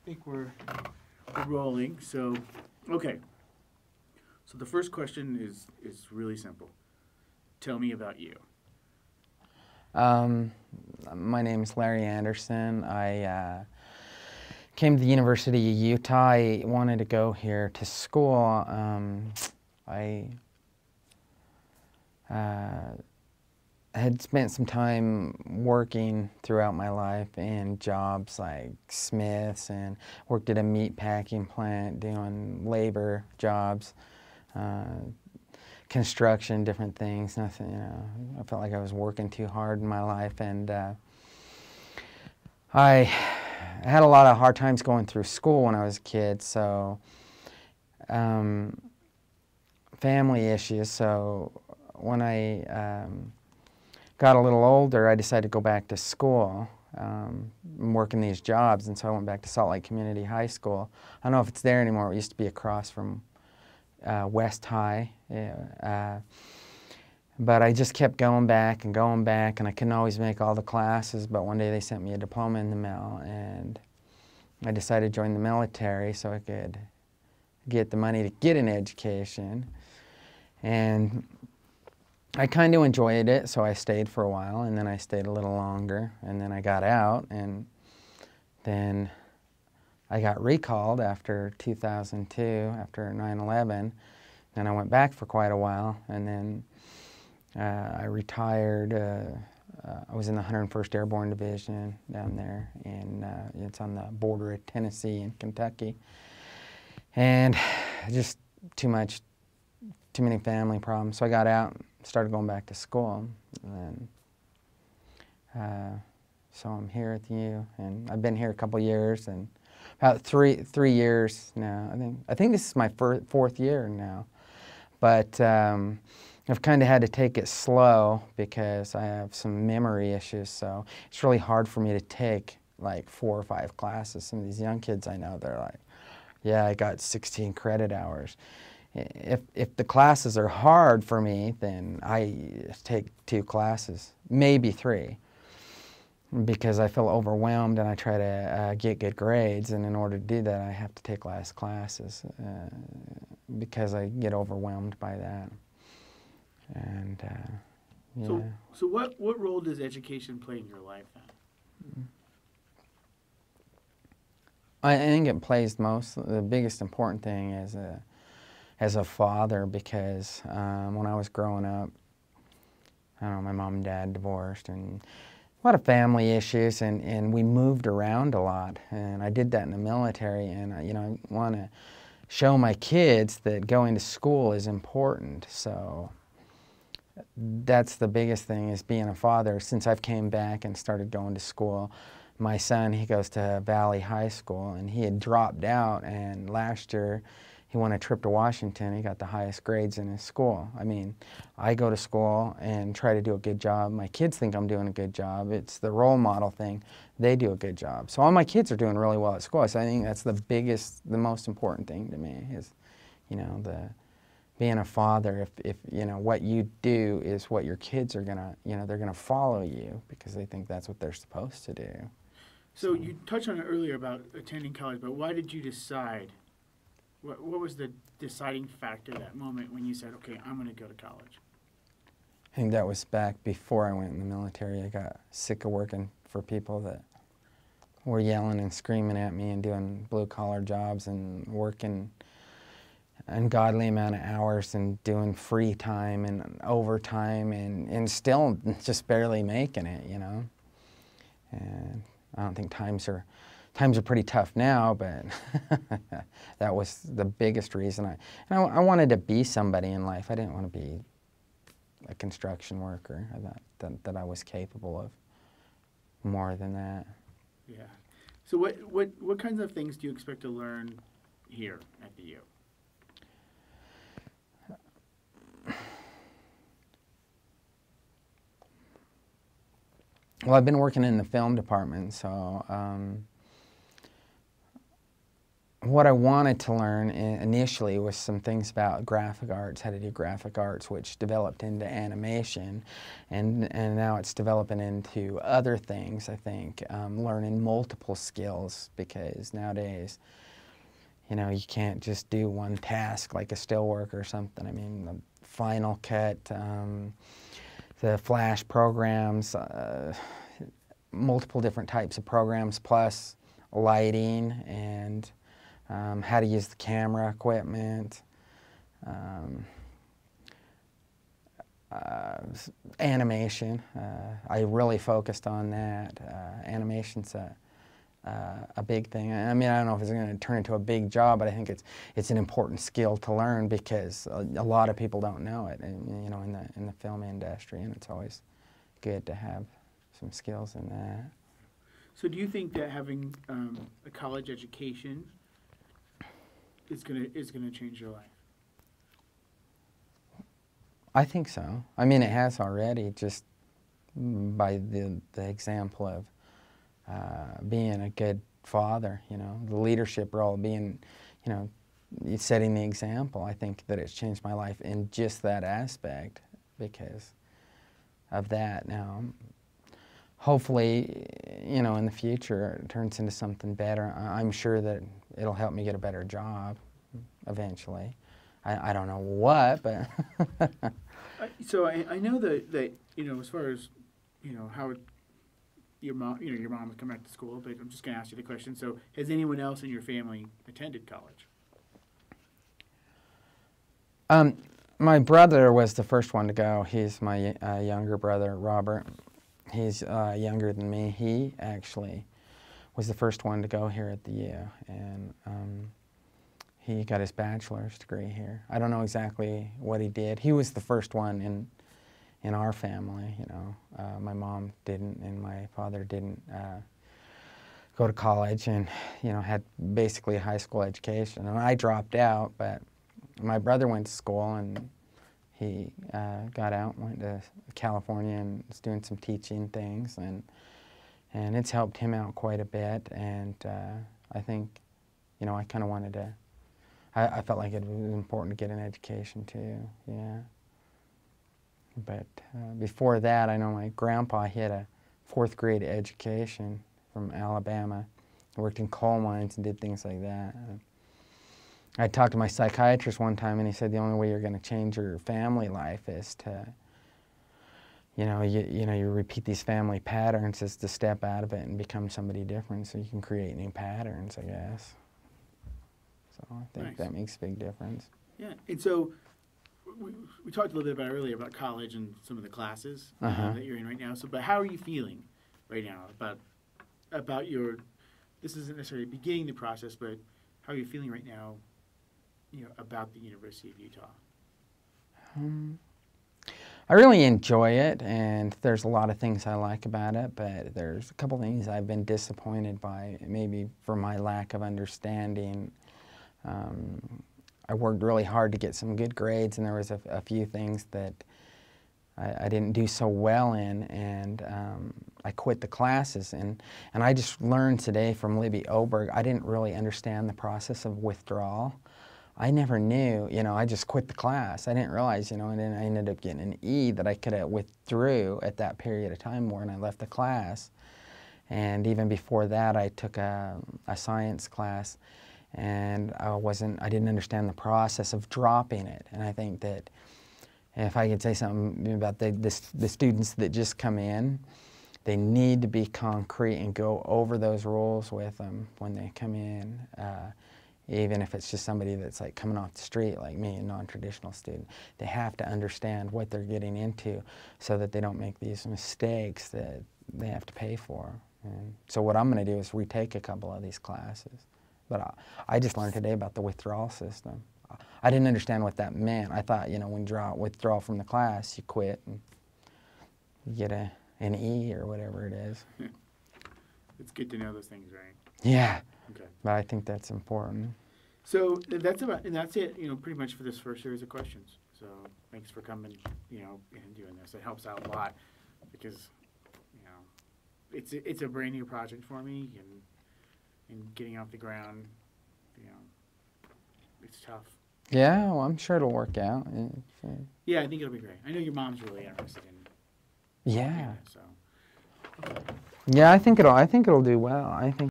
think we're rolling. So, okay. So the first question is really simple. Tell me about you. Um, my name is Larry Anderson. I came to the University of Utah. I wanted to go here to school. I uh, had spent some time working throughout my life in jobs like Smith's and worked at a meat packing plant doing labor jobs. Uh, Construction, different things. Nothing, I felt like I was working too hard in my life, and I had a lot of hard times going through school when I was a kid. So, um, family issues. So, when I got a little older, I decided to go back to school. Working these jobs, and so I went back to Salt Lake Community High School. I don't know if it's there anymore. It used to be across from West High. But I just kept going back, and I couldn't always make all the classes, but one day they sent me a diploma in the mail, and I decided to join the military so I could get the money to get an education. And I kind of enjoyed it, so I stayed for a while, and then I stayed a little longer, and then I got out, and then I got recalled after 2002, after 9/11, and I went back for quite a while, and then I retired. I was in the 101st Airborne Division down there, and it's on the border of Tennessee and Kentucky. And just too many family problems. So I got out, started going back to school, and so I'm here at the U, and I've been here a couple years, and about three years now. I think this is my fourth year now, but. I've kind of had to take it slow because I have some memory issues, so it's really hard for me to take like 4 or 5 classes. Some of these young kids I know, they're like, yeah, I got 16 credit hours. If the classes are hard for me, then I take 2 classes, maybe 3, because I feel overwhelmed and I try to get good grades, and in order to do that, I have to take less classes because I get overwhelmed by that. And yeah. So what role does education play in your life then? I think it plays the biggest important thing as a father, because when I was growing up, I don't know, my mom and dad divorced, and a lot of family issues, and we moved around a lot, and I did that in the military, and I want to show my kids that going to school is important. So that's the biggest thing, is being a father. Since I've came back and started going to school, my son, he goes to Valley High School, and he had dropped out, and last year he won a trip to Washington. He got the highest grades in his school. I mean, I go to school and try to do a good job. My kids think I'm doing a good job. It's the role model thing. They do a good job. So all my kids are doing really well at school. So I think that's the most important thing to me is, the being a father. If what you do is what your kids are gonna, they're gonna follow you because they think that's what they're supposed to do. So you touched on it earlier about attending college, but why did you decide? What was the deciding factor, that moment when you said, okay, I'm going to go to college? I think that was back before I went in the military. I got sick of working for people that were yelling and screaming at me and doing blue-collar jobs and working ungodly amount of hours and doing free time and overtime and still just barely making it, And I don't think times are pretty tough now, but that was the biggest reason. I wanted to be somebody in life. I didn't want to be a construction worker. I thought that I was capable of more than that. Yeah. So what kinds of things do you expect to learn here at the U? Well, I've been working in the film department, so what I wanted to learn initially was some things about graphic arts, how to do graphic arts, which developed into animation, and now it's developing into other things, I think, learning multiple skills, because nowadays, you know, you can't just do one task like a still work or something. I mean, the Final Cut, the Flash programs, multiple different types of programs, plus lighting and how to use the camera equipment, animation. I really focused on that. Animation's a big thing. I mean, I don't know if it's going to turn into a big job, but I think it's an important skill to learn, because a lot of people don't know it, and, you know, in the film industry, and it's always good to have some skills in that. So do you think that having a college education is gonna change your life? I think so. I mean, it has already, just by the example of being a good father, you know, the leadership role, being, you know, setting the example. I think that it's changed my life in just that aspect because of that. Now, hopefully, you know, in the future it turns into something better. I'm sure that it'll help me get a better job eventually. I don't know what, but So I know that you know, as far as, you know, how your mom would come back to school, but I'm just going to ask you the question. So has anyone else in your family attended college? My brother was the first one to go. He's my younger brother, Robert. He's younger than me. He actually was the first one to go here at the U, and he got his bachelor's degree here. I don't know exactly what he did. He was the first one in our family, you know. My mom didn't, and my father didn't go to college, and, you know, had basically a high school education. And I dropped out, but my brother went to school, and he got out, went to California, and was doing some teaching things, and it's helped him out quite a bit. And I think, you know, I kind of wanted to, I felt like it was important to get an education too, yeah. But before that, I know my grandpa, he had a 4th grade education from Alabama. He worked in coal mines and did things like that. I talked to my psychiatrist one time, and he said the only way you're going to change your family life is to, you know, you repeat these family patterns, is to step out of it and become somebody different, so you can create new patterns, I guess. So I think Nice. that makes a big difference. Yeah, and so we talked a little bit earlier about college and some of the classes that you're in right now. So, but how are you feeling right now about your? This isn't necessarily beginning the process, but how are you feeling right now? You know, about the University of Utah. I really enjoy it, and there's a lot of things I like about it, but there's a couple things I've been disappointed by, maybe for my lack of understanding. I worked really hard to get some good grades, and there was a few things that I didn't do so well in, and I quit the classes. And I just learned today from Libby Oberg, I didn't really understand the process of withdrawal. I never knew, you know, I just quit the class. I didn't realize, you know, and then I ended up getting an E that I could have withdrew at that period of time when I left the class. And even before that, I took a science class, and I didn't understand the process of dropping it. And I think that if I could say something about the students that just come in, they need to be concrete and go over those rules with them when they come in, even if it's just somebody that's like coming off the street like me, a non-traditional student. They have to understand what they're getting into so that they don't make these mistakes that they have to pay for. And so what I'm going to do is retake a couple of these classes. But I just learned today about the withdrawal system. I didn't understand what that meant. I thought, you know, when you withdraw from the class, you quit and you get an E or whatever it is. It's good to know those things, right? Yeah. Okay. But I think that's important. So that's it, you know, pretty much for this first series of questions. So thanks for coming, you know, and doing this. It helps out a lot because, you know, it's a brand new project for me, and getting off the ground you know, it's tough. Yeah, well, I'm sure it'll work out. Yeah, I think it'll be great. I know your mom's really interested in Yeah. it, so. Yeah, I think it'll do well. I think